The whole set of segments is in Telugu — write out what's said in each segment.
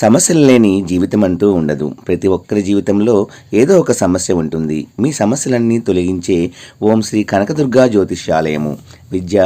సమస్యలు లేని జీవితం అంటూ ఉండదు. ప్రతి ఒక్కరి జీవితంలో ఏదో ఒక సమస్య ఉంటుంది. మీ సమస్యలన్నీ తొలగించే ఓం శ్రీ కనకదుర్గా జ్యోతిష్యాలయము. విద్య,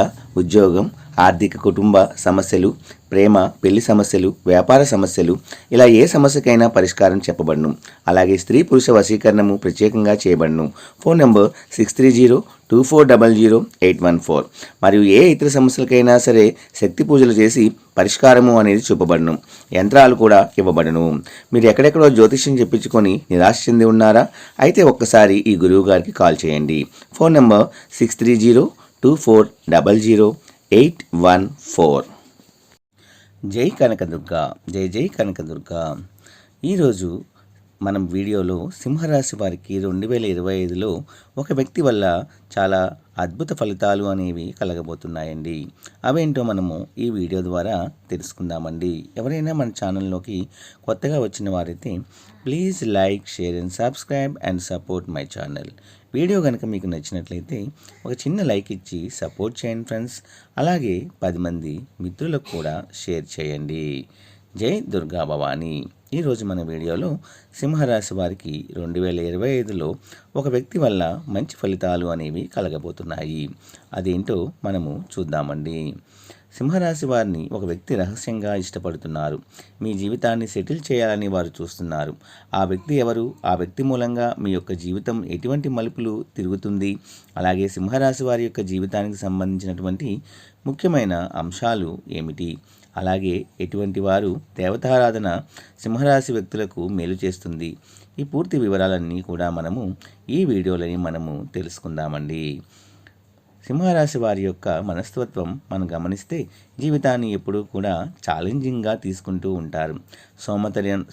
ఉద్యోగం, ఆర్థిక, కుటుంబ సమస్యలు, ప్రేమ, పెళ్లి సమస్యలు, వ్యాపార సమస్యలు, ఇలా ఏ సమస్యకైనా పరిష్కారం చెప్పబడును. అలాగే స్త్రీ పురుష వశీకరణము ప్రత్యేకంగా చేయబడును. Phone number 6302400814. మరియు ఏ ఇతర సమస్యలకైనా సరే శక్తి పూజలు చేసి పరిష్కారము అనేది చూపబడును. యంత్రాలు కూడా ఇవ్వబడును. మీరు ఎక్కడెక్కడో జ్యోతిష్యం చెప్పించుకొని నిరాశ చెంది ఉన్నారా? అయితే ఒక్కసారి ఈ గురువు గారికి కాల్ చేయండి. Phone number 6302400814. జై కనకదుర్గా, జై జై కనకదుర్గా. ఈరోజు మనం వీడియోలో సింహరాశి వారికి 2025లో ఒక వ్యక్తి వల్ల చాలా అద్భుత ఫలితాలు అనేవి కలగబోతున్నాయండి. అవేంటో మనము ఈ వీడియో ద్వారా తెలుసుకుందామండి. ఎవరైనా మన ఛానల్లోకి కొత్తగా వచ్చిన వారైతే please like, share and subscribe and support my channel. Video కనుక మీకు నచ్చినట్లయితే ఒక చిన్న లైక్ ఇచ్చి సపోర్ట్ చేయండి ఫ్రెండ్స్. అలాగే 10 మంది మిత్రులకు కూడా షేర్ చేయండి. జై దుర్గా భవానీ. ఈరోజు మన వీడియోలో సింహరాశి వారికి 2025లో ఒక వ్యక్తి వల్ల మంచి ఫలితాలు అనేవి కలగబోతున్నాయి. అదేంటో మనము చూద్దామండి. సింహరాశి వారిని ఒక వ్యక్తి రహస్యంగా ఇష్టపడుతున్నారు. మీ జీవితాన్ని సెటిల్ చేయాలని వారు చూస్తున్నారు. ఆ వ్యక్తి ఎవరు? ఆ వ్యక్తి మూలంగా మీ యొక్క జీవితం ఎటువంటి మలుపులు తిరుగుతుంది? అలాగే సింహరాశి వారి యొక్క జీవితానికి సంబంధించినటువంటి ముఖ్యమైన అంశాలు ఏమిటి? అలాగే ఎటువంటి వారు దేవతారాధన సింహరాశి వ్యక్తులకు మేలు చేస్తుంది? ఈ పూర్తి వివరాలన్నీ కూడా ఈ వీడియోలని తెలుసుకుందామండి. సింహరాశి వారి యొక్క మనస్తత్వం మనం గమనిస్తే జీవితాన్ని ఎప్పుడూ కూడా ఛాలెంజింగ్గా తీసుకుంటూ ఉంటారు.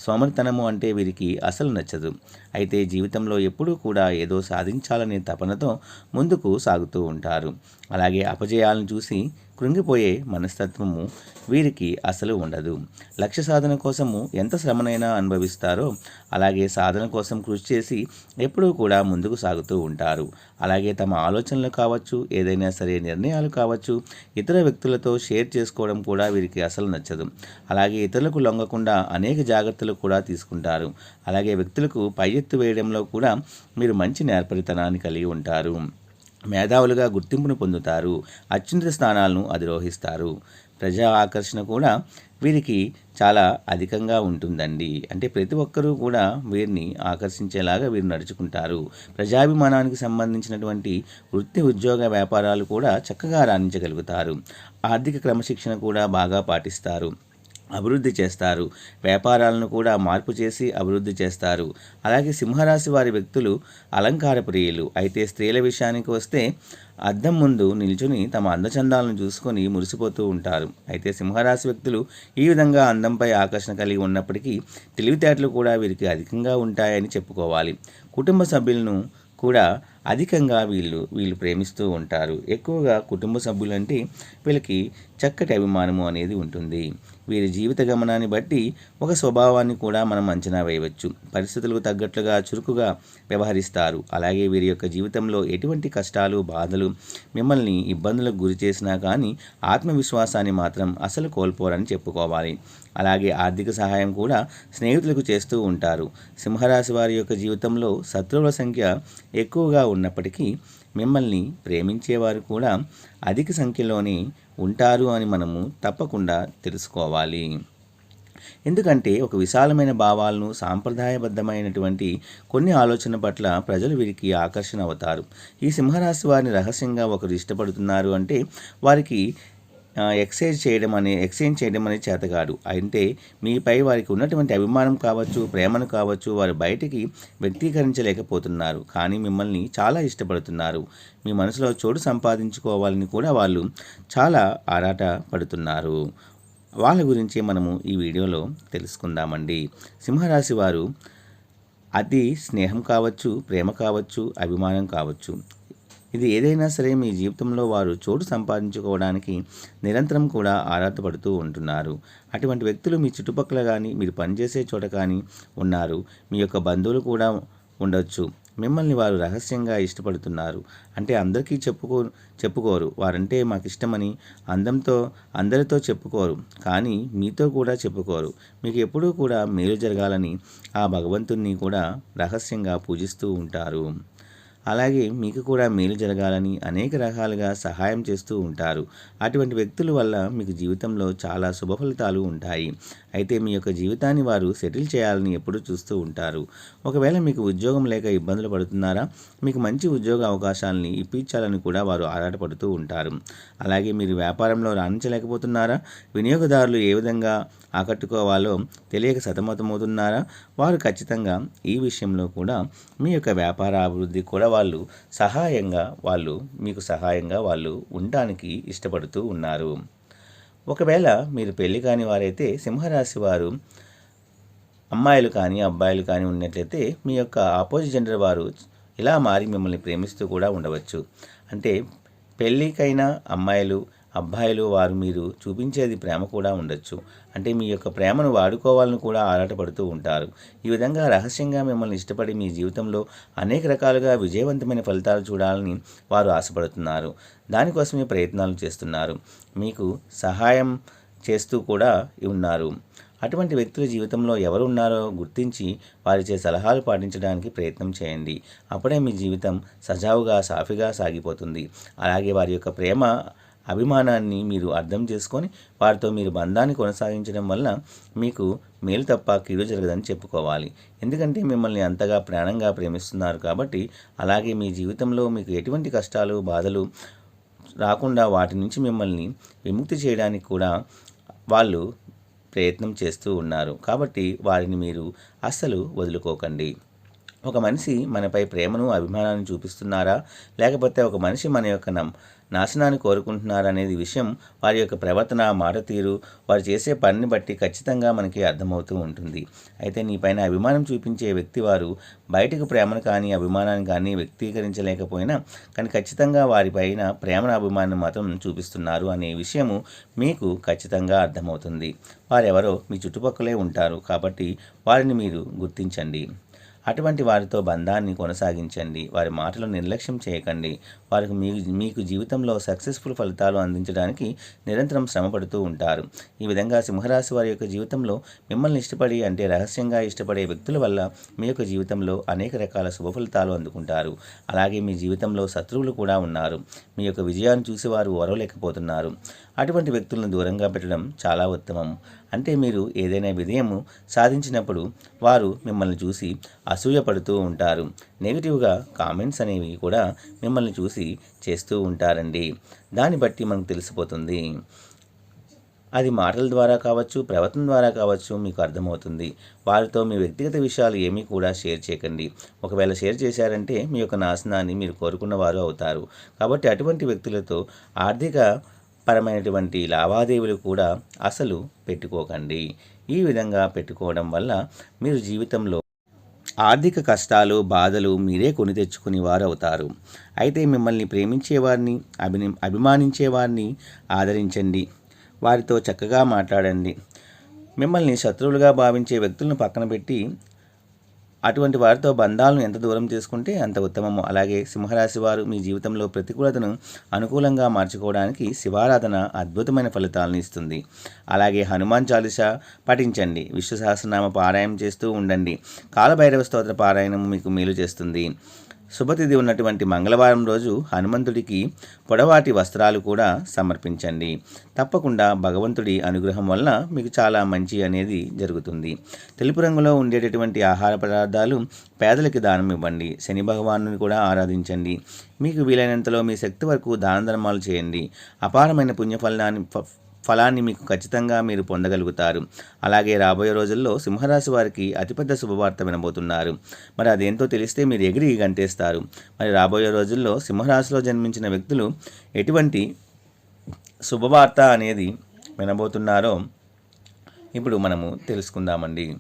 సోమరితనము అంటే వీరికి అసలు నచ్చదు. అయితే జీవితంలో ఎప్పుడూ కూడా ఏదో సాధించాలనే తపనతో ముందుకు సాగుతూ ఉంటారు. అలాగే అపజయాలను చూసి కృంగిపోయే మనస్తత్వము వీరికి అసలు ఉండదు. లక్ష్య సాధన కోసము ఎంత శ్రమనైనా అనుభవిస్తారో అలాగే సాధన కోసం కృషి చేసి ఎప్పుడూ కూడా ముందుకు సాగుతూ ఉంటారు. అలాగే తమ ఆలోచనలు కావచ్చు, ఏదైనా సరే నిర్ణయాలు కావచ్చు, ఇతర వ్యక్తులతో షేర్ చేసుకోవడం కూడా వీరికి అసలు నచ్చదు. అలాగే ఇతరులకు లొంగకుండా అనేక జాగ్రత్తలు కూడా తీసుకుంటారు. అలాగే వ్యక్తులకు పై ఎత్తు వేయడంలో కూడా మీరు మంచి నేర్పరితనాన్ని కలిగి ఉంటారు. మేధావులుగా గుర్తింపును పొందుతారు. అత్యున్నత స్థానాలను అధిరోహిస్తారు. ప్రజా ఆకర్షణ కూడా వీరికి చాలా అధికంగా ఉంటుందండి. అంటే ప్రతి ఒక్కరూ కూడా వీరిని ఆకర్షించేలాగా వీరు నడుచుకుంటారు. ప్రజాభిమానానికి సంబంధించినటువంటి వృత్తి, ఉద్యోగ, వ్యాపారాలు కూడా చక్కగా రాణించగలుగుతారు. ఆర్థిక క్రమశిక్షణ కూడా బాగా పాటిస్తారు. అభివృద్ధి చేస్తారు. వ్యాపారాలను కూడా మార్పు చేసి అభివృద్ధి చేస్తారు. అలాగే సింహరాశి వారి వ్యక్తులు అలంకార ప్రియులు. అయితే స్త్రీల విషయానికి వస్తే అద్దం ముందు నిల్చుని తమ అందచందాలను చూసుకొని మురిసిపోతూ ఉంటారు. అయితే సింహరాశి వ్యక్తులు ఈ విధంగా అందంపై ఆకర్షణ కలిగి ఉన్నప్పటికీ తెలివితేటలు కూడా వీరికి అధికంగా ఉంటాయని చెప్పుకోవాలి. కుటుంబ సభ్యులను కూడా అధికంగా వీళ్ళు ప్రేమిస్తూ ఉంటారు. ఎక్కువగా కుటుంబ సభ్యులంటే వీళ్ళకి చక్కటి అభిమానము అనేది ఉంటుంది. వీరి జీవిత గమనాన్ని బట్టి ఒక స్వభావాన్ని కూడా మనం అంచనా వేయవచ్చు. పరిస్థితులకు తగ్గట్లుగా చురుకుగా వ్యవహరిస్తారు. అలాగే వీరి యొక్క జీవితంలో ఎటువంటి కష్టాలు, బాధలు మిమ్మల్ని ఇబ్బందులకు గురి చేసినా కానీ ఆత్మవిశ్వాసాన్ని మాత్రం అసలు కోల్పోరని చెప్పుకోవాలి. అలాగే ఆర్థిక సహాయం కూడా స్నేహితులకు చేస్తూ ఉంటారు. సింహరాశి వారి యొక్క జీవితంలో శత్రువుల సంఖ్య ఎక్కువగా ఉన్నప్పటికీ మిమ్మల్ని ప్రేమించేవారు కూడా అధిక సంఖ్యలోనే ఉంటారు అని మనము తప్పకుండా తెలుసుకోవాలి. ఎందుకంటే ఒక విశాలమైన భావాలను, సాంప్రదాయబద్ధమైనటువంటి కొన్ని ఆలోచన పట్ల ప్రజలు వీరికి ఆకర్షణ అవుతారు. ఈ సింహరాశి వారిని రహస్యంగా ఒకరు ఇష్టపడుతున్నారు అంటే వారికి ఎక్స్చేంజ్ చేయడం అనేది చేతకాదు. అంటే మీపై వారికి ఉన్నటువంటి అభిమానం కావచ్చు, ప్రేమను కావచ్చు వారు బయటికి వ్యక్తీకరించలేకపోతున్నారు. కానీ మిమ్మల్ని చాలా ఇష్టపడుతున్నారు. మీ మనసులో చోటు సంపాదించుకోవాలని కూడా వాళ్ళు చాలా ఆరాట పడుతున్నారు. వాళ్ళ గురించి మనము ఈ వీడియోలో తెలుసుకుందామండి. సింహరాశి వారు అతి స్నేహం కావచ్చు, ప్రేమ కావచ్చు, అభిమానం కావచ్చు, ఇది ఏదైనా సరే మీ జీవితంలో వారు చోటు సంపాదించుకోవడానికి నిరంతరం కూడా ఆరాటపడుతూ ఉంటున్నారు. అటువంటి వ్యక్తులు మీ చుట్టుపక్కల కానీ, మీరు పనిచేసే చోట కానీ ఉన్నారు. మీ యొక్క బంధువులు కూడా ఉండొచ్చు. మిమ్మల్ని వారు రహస్యంగా ఇష్టపడుతున్నారు. అంటే అందరికీ చెప్పుకోరు. వారంటే మాకు ఇష్టమని అందరితో చెప్పుకోరు, కానీ మీతో కూడా చెప్పుకోరు. మీకు ఎప్పుడూ కూడా మేలు జరగాలని ఆ భగవంతుణ్ణి కూడా రహస్యంగా పూజిస్తూ ఉంటారు. అలాగే మీకు కూడా మేలు జరగాలని అనేక రకాలుగా సహాయం చేస్తూ ఉంటారు. అటువంటి వ్యక్తుల వల్ల మీకు జీవితంలో చాలా శుభ ఫలితాలు ఉంటాయి. అయితే మీ యొక్క జీవితాన్ని వారు సెటిల్ చేయాలని ఎప్పుడూ చూస్తూ ఉంటారు. ఒకవేళ మీకు ఉద్యోగం లేక ఇబ్బందులు పడుతున్నారా? మీకు మంచి ఉద్యోగ అవకాశాలని ఇప్పించాలని కూడా వారు ఆరాటపడుతూ ఉంటారు. అలాగే మీరు వ్యాపారంలో రాణించలేకపోతున్నారా? వినియోగదారులు ఏ విధంగా ఆకట్టుకోవాలో తెలియక సతమతమవుతున్నారా? వారు ఖచ్చితంగా ఈ విషయంలో కూడా మీ యొక్క వ్యాపార అభివృద్ధి కూడా మీకు సహాయంగా వాళ్ళు ఉండడానికి ఇష్టపడుతూ ఉన్నారు. ఒకవేళ మీరు పెళ్లి కాని వారైతే సింహరాశి వారు అమ్మాయిలు కానీ అబ్బాయిలు కానీ ఉన్నట్లయితే మీ యొక్క ఆపోజిట్ జెండర్ వారు ఇలా మారి మిమ్మల్ని ప్రేమిస్తూ కూడా ఉండవచ్చు. అంటే పెళ్ళికైన అబ్బాయిలు వారు మీరు చూపించేది ప్రేమ కూడా ఉండొచ్చు. అంటే మీ యొక్క ప్రేమను వాడుకోవాలని కూడా ఆరాటపడుతూ ఉంటారు. ఈ విధంగా రహస్యంగా మిమ్మల్ని ఇష్టపడి మీ జీవితంలో అనేక రకాలుగా విజయవంతమైన ఫలితాలు చూడాలని వారు ఆశపడుతున్నారు. దానికోసమే ప్రయత్నాలు చేస్తున్నారు. మీకు సహాయం చేస్తూ కూడా ఉన్నారు. అటువంటి వ్యక్తుల జీవితంలో ఎవరు ఉన్నారో గుర్తించి వారిచే సలహాలు పాటించడానికి ప్రయత్నం చేయండి. అప్పుడే మీ జీవితం సజావుగా సాఫీగా సాగిపోతుంది. అలాగే వారి యొక్క ప్రేమ అభిమానాన్ని మీరు అర్థం చేసుకొని వారితో మీరు బంధాన్ని కొనసాగించడం వల్ల మీకు మేలు తప్ప కీడు జరగదని చెప్పుకోవాలి. ఎందుకంటే మిమ్మల్ని అంతగా ప్రాణంగా ప్రేమిస్తున్నారు కాబట్టి. అలాగే మీ జీవితంలో మీకు ఎటువంటి కష్టాలు బాధలు రాకుండా వాటి నుంచి మిమ్మల్ని విముక్తి చేయడానికి కూడా వాళ్ళు ప్రయత్నం చేస్తూ ఉన్నారు. కాబట్టి వారిని మీరు అస్సలు వదులుకోకండి. ఒక మనిషి మనపై ప్రేమను అభిమానాన్ని చూపిస్తున్నారా, లేకపోతే ఒక మనిషి మన యొక్క నాశనాన్ని కోరుకుంటున్నారనేది విషయం వారి యొక్క ప్రవర్తన, మాట తీరు, వారు చేసే పనిని బట్టి ఖచ్చితంగా మనకి అర్థమవుతూ ఉంటుంది. అయితే నీపైన అభిమానం చూపించే వ్యక్తి వారు బయటకు ప్రేమను కానీ అభిమానాన్ని కానీ వ్యక్తీకరించలేకపోయినా కానీ ఖచ్చితంగా వారిపైన ప్రేమను అభిమానం మాత్రం చూపిస్తున్నారు అనే విషయము మీకు ఖచ్చితంగా అర్థమవుతుంది. వారెవరో మీ చుట్టుపక్కలే ఉంటారు కాబట్టి వారిని మీరు గుర్తించండి. అటువంటి వారితో బంధాన్ని కొనసాగించండి. వారి మాటలు నిర్లక్ష్యం చేయకండి. వారికి మీకు జీవితంలో సక్సెస్ఫుల్ ఫలితాలు అందించడానికి నిరంతరం శ్రమపడుతూ ఉంటారు. ఈ విధంగా సింహరాశి వారి యొక్క జీవితంలో మిమ్మల్ని ఇష్టపడి అంటే రహస్యంగా ఇష్టపడే వ్యక్తుల వల్ల మీ యొక్క జీవితంలో అనేక రకాల శుభ ఫలితాలు అందుకుంటారు. అలాగే మీ జీవితంలో శత్రువులు కూడా ఉన్నారు. మీ యొక్క విజయాన్ని చూసి వారు ఓర్వలేకపోతున్నారు. అటువంటి వ్యక్తులను దూరంగా పెట్టడం చాలా ఉత్తమం. అంటే మీరు ఏదైనా విజయము సాధించినప్పుడు వారు మిమ్మల్ని చూసి అసూయపడుతూ ఉంటారు. నెగిటివ్గా కామెంట్స్ అనేవి కూడా మిమ్మల్ని చూసి చేస్తూ ఉంటారండి. దాన్ని బట్టి మనకు తెలిసిపోతుంది. అది మాటల ద్వారా కావచ్చు, ప్రవర్తన ద్వారా కావచ్చు, మీకు అర్థమవుతుంది. వారితో మీ వ్యక్తిగత విషయాలు ఏమీ కూడా షేర్ చేయకండి. ఒకవేళ షేర్ చేశారంటే మీ యొక్క నాశనాన్ని మీరు కోరుకున్న వారు అవుతారు. కాబట్టి అటువంటి వ్యక్తులతో ఆర్థిక పరమైనటువంటి లావాదేవీలు కూడా అసలు పెట్టుకోకండి. ఈ విధంగా పెట్టుకోవడం వల్ల మీరు జీవితంలో ఆర్థిక కష్టాలు, బాధలు మీరే కొని తెచ్చుకుని వారు అవుతారు. అయితే మిమ్మల్ని ప్రేమించేవారిని, అభిమానించేవారిని ఆదరించండి. వారితో చక్కగా మాట్లాడండి. మిమ్మల్ని శత్రువులుగా భావించే వ్యక్తులను పక్కన పెట్టి అటువంటి వారితో బంధాలను ఎంత దూరం చేసుకుంటే అంత ఉత్తమము. అలాగే సింహరాశి వారు మీ జీవితంలో ప్రతికూలతను అనుకూలంగా మార్చుకోవడానికి శివారాధన అద్భుతమైన ఫలితాలను ఇస్తుంది. అలాగే హనుమాన్ చాలీసా పఠించండి. విష్ణు సహస్రనామ పారాయణం చేస్తూ ఉండండి. కాలభైరవ స్తోత్ర పారాయణం మీకు మేలు చేస్తుంది. శుభతిథి ఉన్నటువంటి మంగళవారం రోజు హనుమంతుడికి పొడవాటి వస్త్రాలు కూడా సమర్పించండి. తప్పకుండా భగవంతుడి అనుగ్రహం వల్ల మీకు చాలా మంచి అనేది జరుగుతుంది. తెలుపు రంగులో ఉండేటటువంటి ఆహార పదార్థాలు పేదలకి దానం ఇవ్వండి. శని భగవాను కూడా ఆరాధించండి. మీకు వీలైనంతలో మీ శక్తి వరకు దాన ధర్మాలు చేయండి. అపారమైన ఫలాన్ని మీకు ఖచ్చితంగా మీరు పొందగలుగుతారు. అలాగే రాబోయే రోజుల్లో సింహరాశి వారికి అతిపెద్ద శుభవార్త వినబోతున్నారు. మరి అదేంటో తెలిస్తే మీరు ఎగిరి గంటేస్తారు. మరి రాబోయే రోజుల్లో సింహరాశిలో జన్మించిన వ్యక్తులు ఎటువంటి శుభవార్త అనేది వినబోతున్నారో ఇప్పుడు మనము తెలుసుకుందామండి.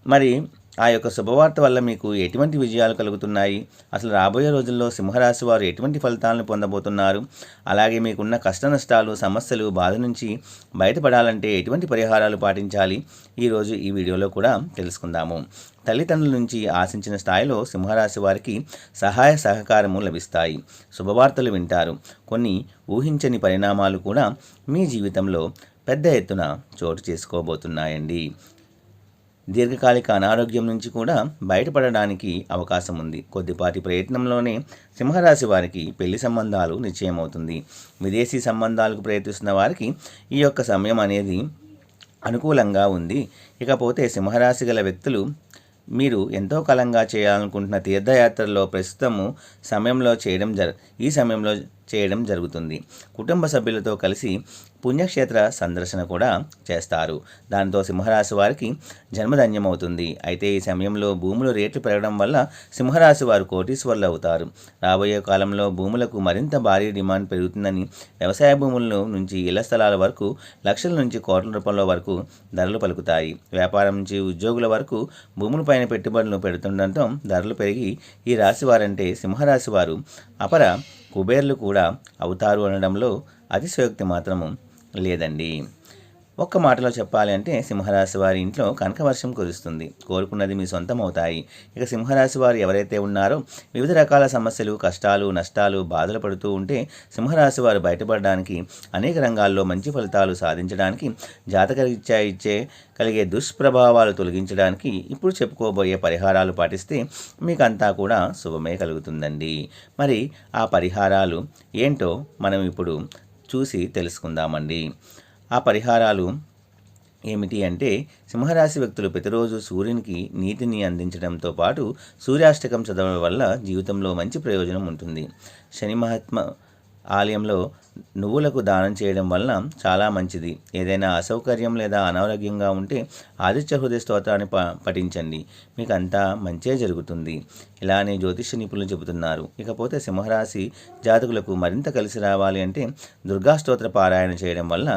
మరి ఆ యొక్క శుభవార్త వల్ల మీకు ఎటువంటి విజయాలు కలుగుతున్నాయి, అసలు రాబోయే రోజుల్లో సింహరాశి వారు ఎటువంటి ఫలితాలను పొందబోతున్నారు, అలాగే మీకున్న కష్ట నష్టాలు, సమస్యలు, బాధ నుంచి బయటపడాలంటే ఎటువంటి పరిహారాలు పాటించాలి, ఈరోజు ఈ వీడియోలో కూడా తెలుసుకుందాము. తల్లిదండ్రుల నుంచి ఆశించిన స్థాయిలో సింహరాశి వారికి సహాయ సహకారము లభిస్తాయి. శుభవార్తలు వింటారు. కొన్ని ఊహించని పరిణామాలు కూడా మీ జీవితంలో పెద్ద ఎత్తున చోటు చేసుకోబోతున్నాయండి. దీర్ఘకాలిక అనారోగ్యం నుంచి కూడా బయటపడడానికి అవకాశం ఉంది. కొద్దిపాటి ప్రయత్నంలోనే సింహరాశి వారికి పెళ్లి సంబంధాలు నిశ్చయమవుతుంది. విదేశీ సంబంధాలకు ప్రయత్నిస్తున్న వారికి ఈ యొక్క సమయం అనేది అనుకూలంగా ఉంది. ఇకపోతే సింహరాశి గల వ్యక్తులు మీరు ఎంతో కాలంగా చేయాలనుకుంటున్న తీర్థయాత్రలో ఈ సమయంలో చేయడం జరుగుతుంది. కుటుంబ సభ్యులతో కలిసి పుణ్యక్షేత్ర సందర్శన కూడా చేస్తారు. దాంతో సింహరాశి వారికి జన్మధన్యమవుతుంది. అయితే ఈ సమయంలో భూముల రేట్లు పెరగడం వల్ల సింహరాశి వారు కోటీశ్వర్లు అవుతారు. రాబోయే కాలంలో భూములకు మరింత భారీ డిమాండ్ పెరుగుతుందని, వ్యవసాయ భూముల నుంచి ఇళ్ల స్థలాల వరకు లక్షల నుంచి కోట్ల రూపాయల వరకు ధరలు పలుకుతాయి. వ్యాపారం నుంచి ఉద్యోగుల వరకు భూములపైన పెట్టుబడులు పెడుతుండటంతో ధరలు పెరిగి ఈ రాశి వారంటే సింహరాశి వారు అపర కుబేర్లు కూడా అవుతారు అనడంలో అతిశయోక్తి మాత్రము లేదండి. ఒక్క మాటలో చెప్పాలి అంటే సింహరాశి వారి ఇంట్లో కనకవర్షం కురుస్తుంది. కోరుకున్నది మీ సొంతం అవుతాయి. ఇక సింహరాశి వారు ఎవరైతే ఉన్నారో వివిధ రకాల సమస్యలు, కష్టాలు, నష్టాలు, బాధలు పడుతూ ఉంటే సింహరాశి వారు బయటపడడానికి, అనేక రంగాల్లో మంచి ఫలితాలు సాధించడానికి, జాతకరీత్యా కలిగే దుష్ప్రభావాలు తొలగించడానికి ఇప్పుడు చెప్పుకోబోయే పరిహారాలు పాటిస్తే మీకంతా కూడా శుభమే కలుగుతుందండి. మరి ఆ పరిహారాలు ఏంటో మనం ఇప్పుడు చూసి తెలుసుకుందామండి. ఆ పరిహారాలు ఏమిటి అంటే, సింహరాశి వ్యక్తులు ప్రతిరోజు సూర్యునికి నీటిని అందించడంతో పాటు సూర్యాష్టకం చదవడం వల్ల జీవితంలో మంచి ప్రయోజనం ఉంటుంది. శని మహాత్మ ఆలయంలో నువ్వులకు దానం చేయడం వలన చాలా మంచిది. ఏదైనా అసౌకర్యం లేదా అనారోగ్యంగా ఉంటే ఆదిత్య హృదయ స్తోత్రాన్ని పఠించండి. మీకు అంతా మంచే జరుగుతుంది. ఇలానే జ్యోతిష నిపుణులు చెబుతున్నారు. ఇకపోతే సింహరాశి జాతకులకు మరింత కలిసి రావాలి అంటే దుర్గా స్తోత్ర పారాయణ చేయడం వల్ల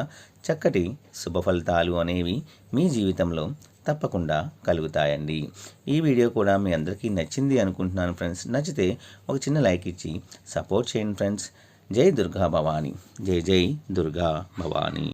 చక్కటి శుభ ఫలితాలు అనేవి మీ జీవితంలో తప్పకుండా కలుగుతాయండి. ఈ వీడియో కూడా మీ అందరికీ నచ్చింది అనుకుంటున్నాను ఫ్రెండ్స్. నచ్చితే ఒక చిన్న లైక్ ఇచ్చి సపోర్ట్ చేయండి ఫ్రెండ్స్. జై దుర్గా భవాని. జై జై దుర్గా భవాని.